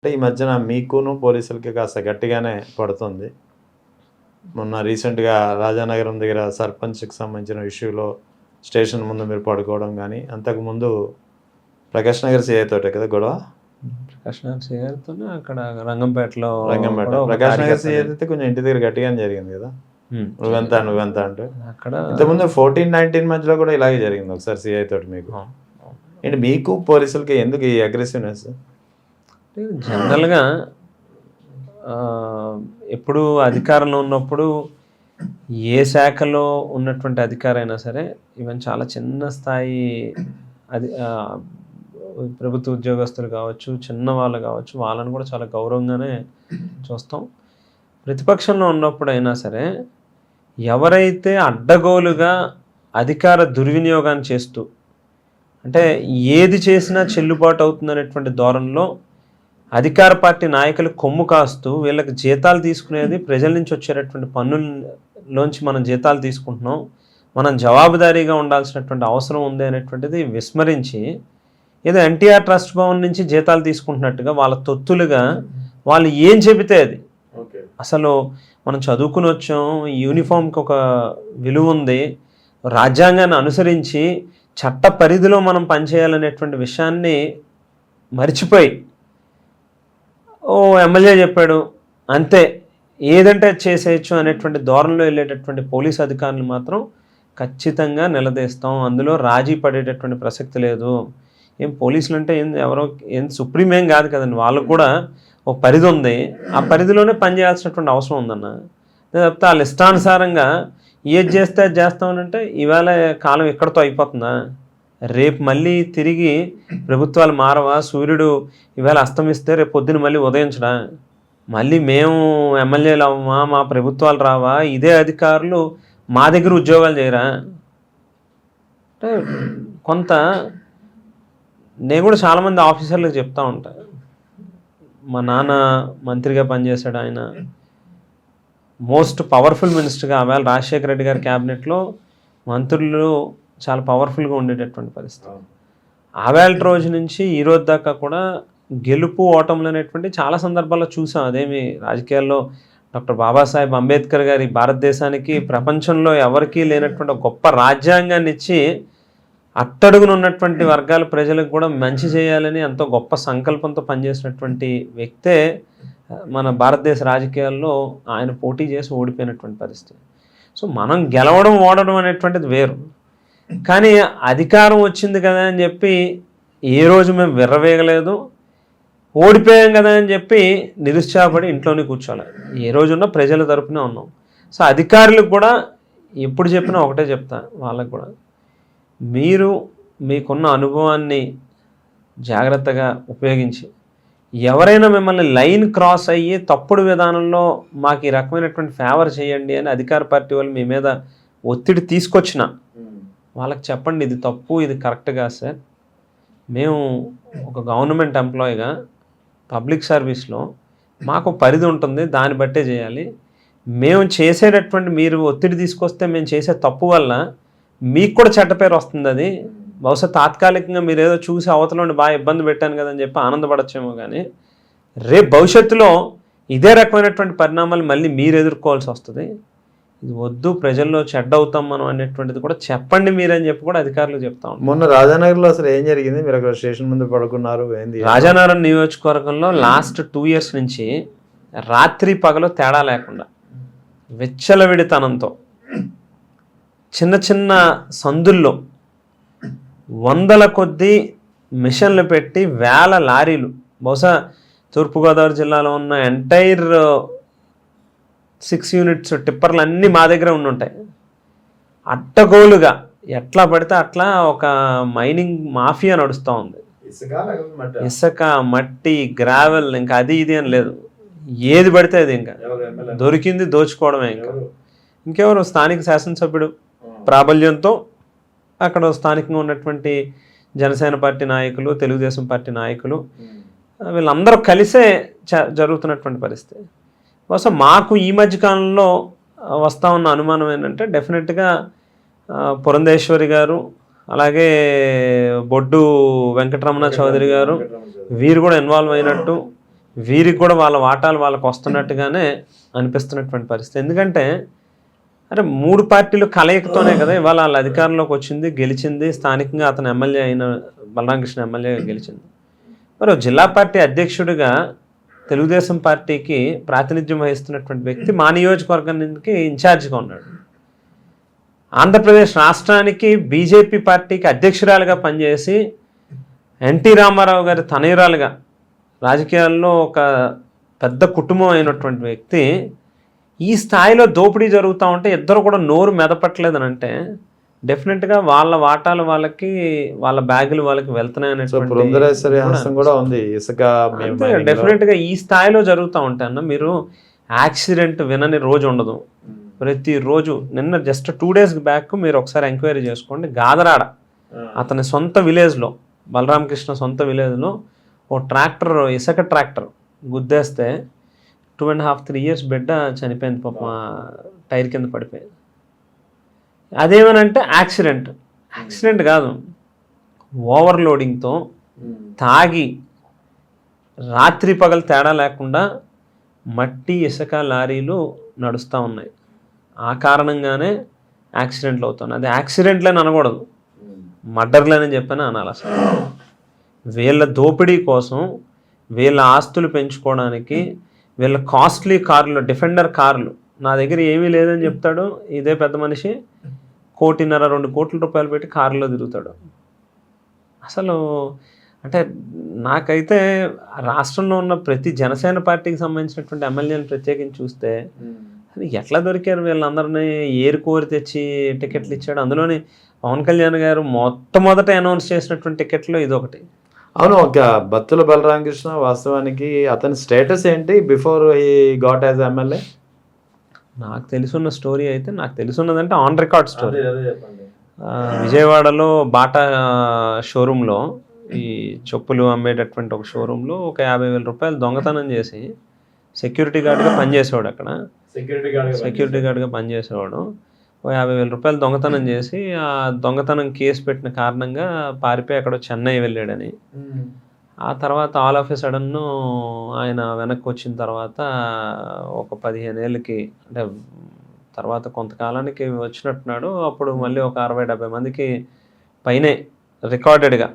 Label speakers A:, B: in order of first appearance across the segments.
A: అంటే ఈ మధ్యన మీకును పోలీసులకి కాస్త గట్టిగానే పడుతుంది. మొన్న రీసెంట్‌గా రాజానగరం దగ్గర సర్పంచ్‌కి సంబంధించిన ఇష్యూలో స్టేషన్ ముందు మీరు పడుకోవడం కానీ, అంతకుముందు ప్రకాష్ నగర్ సీఐ తోటే కదా గొడవ?
B: ప్రకాష్ నగర్ సీఐతోనే అక్కడ రంగంపేటలో
A: ప్రకాష్ నగర్ సీఐ అయితే కొంచెం ఇంటి దగ్గర గట్టిగానే జరిగింది కదా, నువ్వెంత అంటూ.
B: అక్కడ
A: ఇంతకుముందు 14-19 మధ్యలో కూడా ఇలాగే జరిగింది ఒకసారి సీఐ తోటి మీకు. ఏంటి మీకు పోలీసులకి ఎందుకు ఈ అగ్రెసివ్నెస్?
B: జనరల్గా ఎప్పుడు అధికారంలో ఉన్నప్పుడు ఏ శాఖలో ఉన్నటువంటి అధికారైనా సరే, ఈవెన్ చాలా చిన్న స్థాయి అది ప్రభుత్వ ఉద్యోగస్తులు కావచ్చు, చిన్నవాళ్ళు కావచ్చు, వాళ్ళని కూడా చాలా గౌరవంగానే చూస్తాం. ప్రతిపక్షంలో ఉన్నప్పుడైనా సరే ఎవరైతే అడ్డగోలుగా అధికార దుర్వినియోగాన్ని చేస్తూ, అంటే ఏది చేసినా చెల్లుబాటు అవుతుందనేటువంటి ధోరణిలో అధికార పార్టీ నాయకులు కొమ్ము కాస్తూ వీళ్ళకి జీతాలు తీసుకునేది ప్రజల నుంచి వచ్చేటటువంటి పన్నుల్లోంచి మనం జీతాలు తీసుకుంటున్నాం, మనం జవాబుదారీగా ఉండాల్సినటువంటి అవసరం ఉంది అనేటువంటిది విస్మరించి ఏదో ఎన్టీఆర్ ట్రస్ట్ భవన్ నుంచి జీతాలు తీసుకుంటున్నట్టుగా వాళ్ళ తొత్తులుగా వాళ్ళు ఏం చెబితే అది. అసలు మనం చదువుకుని వచ్చాం, యూనిఫామ్కి ఒక విలువ ఉంది, రాజ్యాంగాన్ని అనుసరించి చట్ట పరిధిలో మనం పనిచేయాలనేటువంటి విషయాన్ని మర్చిపోయి ఓ ఎమ్మెల్యే చెప్పాడు అంతే ఏదంటే చేసేయచ్చు అనేటువంటి ధోరణిలో వెళ్ళేటటువంటి పోలీస్ అధికారులు మాత్రం ఖచ్చితంగా నిలదీస్తాం, అందులో రాజీ పడేటటువంటి ప్రసక్తి లేదు. ఏం పోలీసులు అంటే ఏం సుప్రీం ఏం కాదు కదండి, వాళ్ళకు కూడా ఒక పరిధి ఉంది, ఆ పరిధిలోనే పనిచేయాల్సినటువంటి అవసరం ఉందన్న. తప్పితే వాళ్ళ ఇష్టానుసారంగా ఏది చేస్తే అది చేస్తామనంటే ఇవాళ కాలం ఎక్కడితో అయిపోతుందా? రేపు మళ్ళీ తిరిగి ప్రభుత్వాలు మారవా? సూర్యుడు ఇవాళ అస్తమిస్తే రేపు పొద్దున మళ్ళీ ఉదయించడా? మళ్ళీ మేము ఎమ్మెల్యేలు అవ్వమా? మా ప్రభుత్వాలు రావా? ఇదే అధికారులు మా దగ్గర ఉద్యోగాలు చేయరా? అంటే కొంత నేను కూడా చాలామంది ఆఫీసర్లకు చెప్తా ఉంటా, మా నాన్న మంత్రిగా పనిచేశాడు, ఆయన మోస్ట్ పవర్ఫుల్ మినిస్టర్గా. ఆవేళ రాజశేఖర రెడ్డి గారి క్యాబినెట్లో మంత్రులు చాలా పవర్ఫుల్గా ఉండేటటువంటి పరిస్థితి. ఆవేళ రోజు నుంచి ఈ రోజు దాకా కూడా గెలుపు ఓటములు అనేటువంటి చాలా సందర్భాల్లో చూసాం. అదేమి రాజకీయాల్లో డాక్టర్ బాబాసాహెబ్ అంబేద్కర్ గారి భారతదేశానికి ప్రపంచంలో ఎవరికీ లేనటువంటి గొప్ప రాజ్యాంగాన్ని ఇచ్చి అట్టడుగున ఉన్నటువంటి వర్గాల ప్రజలకు కూడా మంచి చేయాలని ఎంతో గొప్ప సంకల్పంతో పనిచేసినటువంటి వ్యక్తే మన భారతదేశ రాజకీయాల్లో ఆయన పోటీ చేసి ఓడిపోయినటువంటి పరిస్థితి. సో మనం గెలవడం ఓడడం అనేటువంటిది వేరు, కానీ అధికారం వచ్చింది కదా అని చెప్పి ఏ రోజు మేము విర్రవేయలేదు, ఓడిపోయాం కదా అని చెప్పి నిరుత్సాహపడి ఇంట్లోనే కూర్చోవాలి. ఏ రోజున్నా ప్రజల తరపునే ఉన్నాం. సో అధికారులకు కూడా ఎప్పుడు చెప్పినా ఒకటే చెప్తా, వాళ్ళకు కూడా మీరు మీకున్న అనుభవాన్ని జాగ్రత్తగా ఉపయోగించి ఎవరైనా మిమ్మల్ని లైన్ క్రాస్ అయ్యి తప్పుడు విధానంలో మాకు ఈ రకమైనటువంటి ఫేవర్ చేయండి అని అధికార పార్టీ వాళ్ళు మీ మీద ఒత్తిడి తీసుకొచ్చిన వాళ్ళకి చెప్పండి, ఇది తప్పు, ఇది కరెక్ట్ కాదు సార్. మేము ఒక గవర్నమెంట్ ఎంప్లాయీగా పబ్లిక్ సర్వీస్లో మాకు పరిధి ఉంటుంది, దాన్ని బట్టే చేయాలి. మేము చేసేటటువంటి మీరు ఒత్తిడి తీసుకొస్తే మేము చేసే తప్పు వల్ల మీకు కూడా చెడ్డ పేరు వస్తుంది. అది బహుశా తాత్కాలికంగా మీరు ఏదో చూసి అవతలని బాగా ఇబ్బంది పెట్టాను కదని చెప్పి ఆనందపడచ్చేమో, కానీ రేపు భవిష్యత్తులో ఇదే రకమైనటువంటి పరిణామాలు మళ్ళీ మీరు ఎదుర్కోవాల్సి వస్తుంది. ఇది వద్దు, ప్రజల్లో చెడ్డ అవుతాం మనం అనేటువంటిది కూడా చెప్పండి మీరని చెప్పి కూడా అధికారులు చెప్తా ఉంటాం.
A: మొన్న రాజానగర్లో అసలు ఏం జరిగింది? మీరు అక్కడ స్టేషన్ ముందు పడుకున్నారు, ఏంది?
B: రాజానగరం నియోజకవర్గంలో లాస్ట్ 2 years నుంచి రాత్రి పగలు తేడా లేకుండా విచ్చలవిడితనంతో చిన్న చిన్న సందుల్లో వందల కొద్దీ మిషన్లు పెట్టి వేల లారీలు, బహుశా తూర్పుగోదావరి జిల్లాలో ఉన్న ఎంటైర్ 6 units టిప్పర్లు అన్నీ మా దగ్గర ఉండుంటాయి. అట్టగోలుగా ఎట్లా పడితే అట్లా ఒక మైనింగ్ మాఫియా నడుస్తూ ఉంది. ఇసుక, మట్టి, గ్రావెల్, ఇంకా అది ఇది అని లేదు, ఏది పడితే అది ఇంకా దొరికింది దోచుకోవడమే. ఇంకెవరు స్థానిక శాసనసభ్యుడు ప్రాబల్యంతో అక్కడ స్థానికంగా ఉన్నటువంటి జనసేన పార్టీ నాయకులు, తెలుగుదేశం పార్టీ నాయకులు, వీళ్ళందరూ కలిసే జరుగుతున్నటువంటి పరిస్థితి. బహుశా మాకు ఈ మధ్యకాలంలో వస్తూ ఉన్న అనుమానం ఏంటంటే డెఫినెట్గా పురంధేశ్వరి గారు, అలాగే బొడ్డు వెంకటరమణ చౌదరి గారు, వీరు కూడా ఇన్వాల్వ్ అయినట్టు, వీరికి కూడా వాళ్ళ వాటాలు వాళ్ళకు వస్తున్నట్టుగానే అనిపిస్తున్నటువంటి పరిస్థితి. ఎందుకంటే అరే 3 పార్టీలు కలయికతోనే కదా ఇవాళ వాళ్ళ అధికారంలోకి వచ్చింది, గెలిచింది. స్థానికంగా అతను ఎమ్మెల్యే అయిన బలరాం కృష్ణ ఎమ్మెల్యేగా గెలిచింది. మరి జిల్లా పార్టీ అధ్యక్షుడిగా తెలుగుదేశం పార్టీకి ప్రాతినిధ్యం వహిస్తున్నటువంటి వ్యక్తి మా నియోజకవర్గానికి ఇన్ఛార్జిగా ఉన్నాడు. ఆంధ్రప్రదేశ్ రాష్ట్రానికి బీజేపీ పార్టీకి అధ్యక్షురాలుగా పనిచేసి ఎన్టీ రామారావు గారి తనయురాలుగా రాజకీయాల్లో ఒక పెద్ద కుటుంబం అయినటువంటి వ్యక్తి ఈ స్థాయిలో దోపిడీ జరుగుతూ ఉంటే ఇద్దరు కూడా నోరు మెదపట్లేదని అంటే డెఫినెట్గా వాళ్ళ వాటాలు వాళ్ళకి, వాళ్ళ బ్యాగులు వాళ్ళకి వెళ్తున్నాయనేటువంటి
A: కూడా ఉంది. ఇసుక
B: డెఫినెట్గా ఈ స్థాయిలో జరుగుతూ ఉంటాయి అన్న. మీరు యాక్సిడెంట్ వినని రోజు ఉండదు. ప్రతిరోజు నిన్న జస్ట్ 2 days బ్యాక్ మీరు ఒకసారి ఎంక్వైరీ చేసుకోండి. గాదరాడ అతని సొంత విలేజ్లో, బలరామకృష్ణ సొంత విలేజ్లో ఓ ట్రాక్టర్, ఇసుక ట్రాక్టర్ గుద్దేస్తే 2.5-3 years బిడ్డ చనిపోయింది పాప, టైర్ కింద పడిపోయింది. అదేమనంటే యాక్సిడెంట్ కాదు, ఓవర్లోడింగ్తో తాగి రాత్రి పగలు తేడా లేకుండా మట్టి ఇసుక లారీలు నడుస్తూ ఉన్నాయి. ఆ కారణంగానే యాక్సిడెంట్లు అవుతున్నాయి. అది యాక్సిడెంట్లని అనకూడదు, మర్డర్లని చెప్పని అనాలి. అసలు వీళ్ళ దోపిడీ కోసం, వీళ్ళ ఆస్తులు పెంచుకోవడానికి, వీళ్ళ కాస్ట్లీ కార్లు, డిఫెండర్ కార్లు, నా దగ్గర ఏమీ లేదని చెప్తాడు ఇదే పెద్ద మనిషి, 1.5-2 కోట్ల రూపాయలు పెట్టి కారులో తిరుగుతాడు. అసలు అంటే నాకైతే రాష్ట్రంలో ఉన్న ప్రతి జనసేన పార్టీకి సంబంధించినటువంటి ఎమ్మెల్యేలు ప్రత్యేకించి చూస్తే అది ఎట్లా దొరికారు వీళ్ళందరినీ ఏరుకోరి తెచ్చి టికెట్లు ఇచ్చాడు. అందులోని పవన్ కళ్యాణ్ గారు మొట్టమొదట అనౌన్స్ చేసినటువంటి టికెట్లు ఇదొకటి.
A: అవును. ఒక బత్తుల బలరామకృష్ణ వాస్తవానికి అతని స్టేటస్ ఏంటి before he got as MLA?
B: నాకు తెలుసున్న స్టోరీ అయితే, నాకు తెలుసున్నదంటే ఆన్ రికార్డ్ స్టోరీ. విజయవాడలో బాటా షోరూంలో, ఈ చెప్పులు అమ్మేటటువంటి ఒక షోరూంలో ఒక 50,000 రూపాయలు దొంగతనం చేసి సెక్యూరిటీ గార్డ్గా పనిచేసేవాడు. అక్కడ సెక్యూరిటీ గార్డ్గా పనిచేసేవాడు. ఓ 50,000 రూపాయలు దొంగతనం చేసి ఆ దొంగతనం కేసు పెట్టిన కారణంగా పారిపోయి అక్కడ చెన్నై వెళ్ళాడని. ఆ తర్వాత ఆల్ ఆఫ్ ఎ సడన్ ఆయన వెనక్కి వచ్చిన తర్వాత ఒక 15 ఏళ్ళకి, అంటే తర్వాత కొంతకాలానికి వచ్చినట్టున్నాడు. అప్పుడు మళ్ళీ ఒక 60-70 మందికి పైనే రికార్డెడ్గా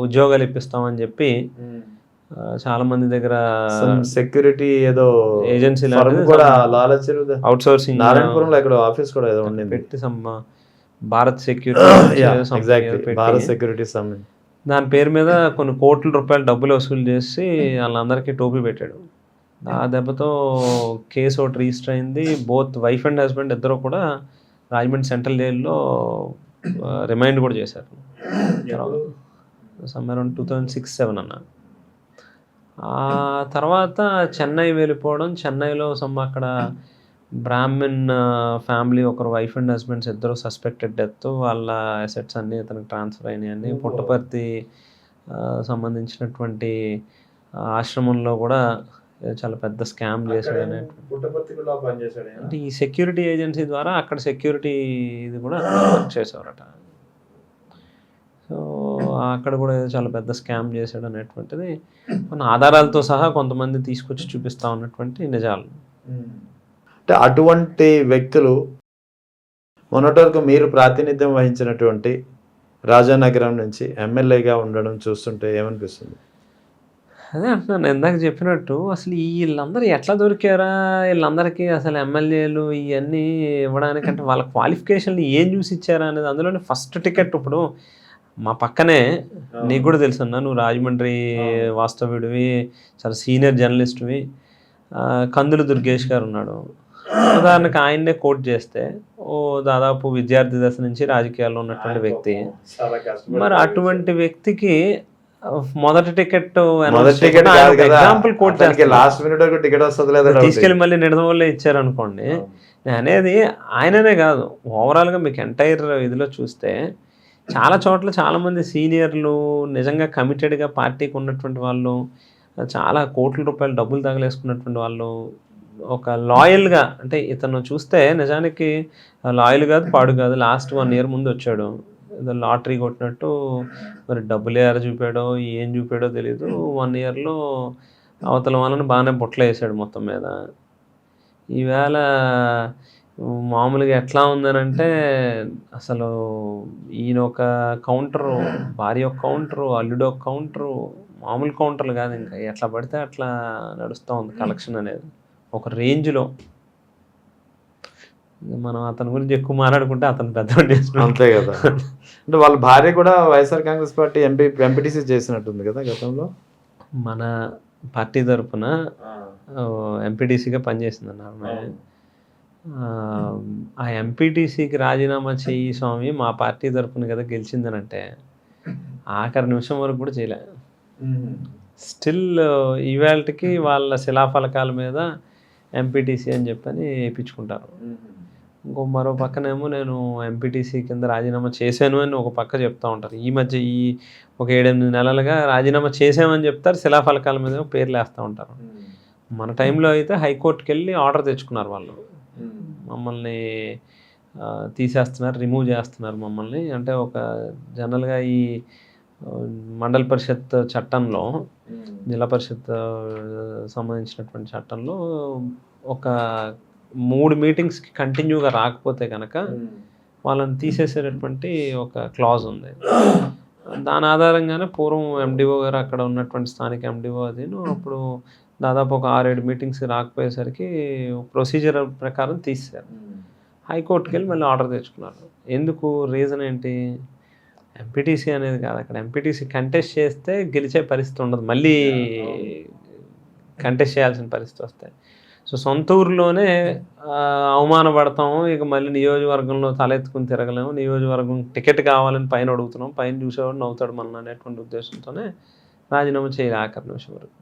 B: ఉద్యోగాలు ఇప్పిస్తామని చెప్పి చాలా మంది దగ్గర
A: సెక్యూరిటీ ఏదో
B: ఏజెన్సీ అవుట్ సోర్సింగ్
A: నారాయణపురంలో ఎక్కడ ఆఫీస్ కూడా ఏదో ఉండింది
B: పెట్టి భారత్
A: సెక్యూరిటీ
B: దాని పేరు మీద కొన్ని కోట్ల రూపాయలు డబ్బులు వసూలు చేసి వాళ్ళందరికీ టోపీ పెట్టాడు. ఆ దెబ్బతో కేసు ఒకటి రిజిస్టర్ అయింది. బోత్ వైఫ్ అండ్ హస్బెండ్ ఇద్దరు కూడా రాజమండ్రి సెంట్రల్ జైల్లో రిమైండ్ కూడా చేశారు. సమ్వేర్ అరౌండ్ 2006-07 అన్న. ఆ తర్వాత చెన్నై వెళ్ళిపోవడం, చెన్నైలో అక్కడ బ్రాహ్మణ్ ఫ్యామిలీ, ఒకరు వైఫ్ అండ్ హస్బెండ్స్ ఇద్దరు సస్పెక్టెడ్ డెత్, వాళ్ళ అసెట్స్ అన్నీ అతనికి ట్రాన్స్ఫర్ అయినాయండి. పుట్టపర్తి సంబంధించినటువంటి ఆశ్రమంలో కూడా చాలా పెద్ద స్కామ్ చేశాడు అంటే ఈ సెక్యూరిటీ ఏజెన్సీ ద్వారా అక్కడ సెక్యూరిటీ ఇది కూడా వర్క్ చేసేవారట. సో అక్కడ కూడా చాలా పెద్ద స్కామ్ చేశాడు అనేటువంటిది మన ఆధారాలతో సహా కొంతమంది తీసుకొచ్చి చూపిస్తా ఉన్నటువంటి నిజాలు.
A: అంటే అటువంటి వ్యక్తులు మొన్నటి వరకు మీరు ప్రాతినిధ్యం వహించినటువంటి రాజానగరం నుంచి ఎమ్మెల్యేగా ఉండడం చూస్తుంటే ఏమనిపిస్తుంది?
B: అదే అంటున్నాను ఇందాక చెప్పినట్టు, అసలు వీళ్ళందరూ ఎట్లా దొరికారా, వీళ్ళందరికీ అసలు ఎమ్మెల్యేలు ఇవన్నీ ఇవ్వడానికంటే వాళ్ళ క్వాలిఫికేషన్లు ఏం చూసి ఇచ్చారా అనేది. అందులోనే ఫస్ట్ టికెట్ ఇప్పుడు మా పక్కనే, నీకు కూడా తెలుసు అన్న, నువ్వు రాజమండ్రి వాస్తవ్యుడివి, చాలా సీనియర్ జర్నలిస్ట్వి, కందులు దుర్గేష్ గారు ఉన్నాడు. ఉదాహరణకు ఆయన్నే కోట్ చేస్తే ఓ దాదాపు విద్యార్థి దశ నుంచి రాజకీయాల్లో ఉన్నటువంటి వ్యక్తి. మరి అటువంటి వ్యక్తికి మొదటి టికెట్ ఎగ్జాంపుల్ కోట్ తీసుకెళ్ళి మళ్ళీ నిడదవోళ్ళే ఇచ్చారు అనుకోండి. నేను అనేది ఆయననే కాదు, ఓవరాల్గా మీకు ఎంటైర్ ఇదిలో చూస్తే చాలా చోట్ల చాలామంది సీనియర్లు, నిజంగా కమిటెడ్గా పార్టీకి ఉన్నటువంటి వాళ్ళు, చాలా కోట్ల రూపాయలు డబ్బులు తగలేసుకున్నటువంటి వాళ్ళు, ఒక లాయల్గా, అంటే ఇతను చూస్తే నిజానికి లాయల్ కాదు పాడు కాదు, లాస్ట్ 1 year ముందు వచ్చాడు, ఏదో లాటరీ కొట్టినట్టు. మరి డబ్బులు ఎర చూపాడో ఏం చూపాడో తెలీదు. 1 yearలో అవతల వాళ్ళని బాగానే బుట్టలో వేసాడు మొత్తం మీద. ఈవేళ మామూలుగా ఎట్లా ఉందనంటే అసలు ఈయన ఒక కౌంటరు, భార్య ఒక కౌంటరు, అల్లుడు ఒక కౌంటరు, మామూలు కౌంటర్లు కాదు, ఇంకా ఎట్లా పడితే అట్లా నడుస్తూ ఉంది కలెక్షన్ అనేది ఒక రేంజ్లో. మనం అతని గురించి ఎక్కువ మాట్లాడుకుంటే అతను పెద్దవాడు చేస్తున్నాడు.
A: అంతే కదా. అంటే వాళ్ళ భార్య కూడా వైఎస్ఆర్ కాంగ్రెస్ పార్టీ ఎంపీటీసీ చేసినట్టుంది కదా గతంలో.
B: మన పార్టీ తరఫున ఎంపీటీసీగా పనిచేసిందన్న ఆమె. ఆ ఎంపీటీసీకి రాజీనామా చెయ్యి స్వామి, మా పార్టీ తరఫున కదా గెలిచిందనంటే ఆఖరి నిమిషం వరకు కూడా చేయలే. స్టిల్ ఈవేళకి వాళ్ళ శిలాఫలకాల మీద ఎంపీటీసీ అని చెప్పని వేయించుకుంటారు. ఇంకో మరో పక్కనేమో నేను ఎంపీటీసీ కింద రాజీనామా చేశాను అని ఒక పక్క చెప్తూ ఉంటారు. ఈ మధ్య ఈ ఒక 7-8 నెలలుగా రాజీనామా చేసామని చెప్తారు, శిలాఫలకాల మీద పేర్లు వేస్తూ ఉంటారు. మన టైంలో అయితే హైకోర్టుకి వెళ్ళి ఆర్డర్ తెచ్చుకున్నారు వాళ్ళు, మమ్మల్ని తీసేస్తున్నారు, రిమూవ్ చేస్తున్నారు మమ్మల్ని. అంటే ఒక జనరల్గా ఈ మండల పరిషత్ చట్టంలో, జిల్లా పరిషత్ సంబంధించినటువంటి చట్టంలో ఒక 3 మీటింగ్స్కి కంటిన్యూగా రాకపోతే కనుక వాళ్ళని తీసేసేటటువంటి ఒక క్లాజ్ ఉంది. దాని ఆధారంగానే పూర్వం ఎండిఓ గారు, అక్కడ ఉన్నటువంటి స్థానిక ఎండిఓ అదిను అప్పుడు దాదాపు ఒక 6-7 మీటింగ్స్కి రాకపోయేసరికి ప్రొసీజర్ ప్రకారం తీసేశారు. హైకోర్టుకి వెళ్ళి మళ్ళీ ఆర్డర్ తెచ్చుకున్నారు. ఎందుకు, రీజన్ ఏంటి? ఎంపీటీసీ అనేది కాదు, అక్కడ ఎంపీటీసీ కంటెస్ట్ చేస్తే గెలిచే పరిస్థితి ఉండదు, మళ్ళీ కంటెస్ట్ చేయాల్సిన పరిస్థితి వస్తాయి. సో సొంత ఊరిలోనే అవమానపడతాము, ఇక మళ్ళీ నియోజకవర్గంలో తలెత్తుకుని తిరగలేము, నియోజకవర్గం టికెట్ కావాలని పైన అడుగుతున్నాం, పైన చూసేవాడు నవ్వుతాడు మన అనేటువంటి ఉద్దేశంతోనే రాజీనామా చేయాలి ఆఖరి నిమిషం వరకు.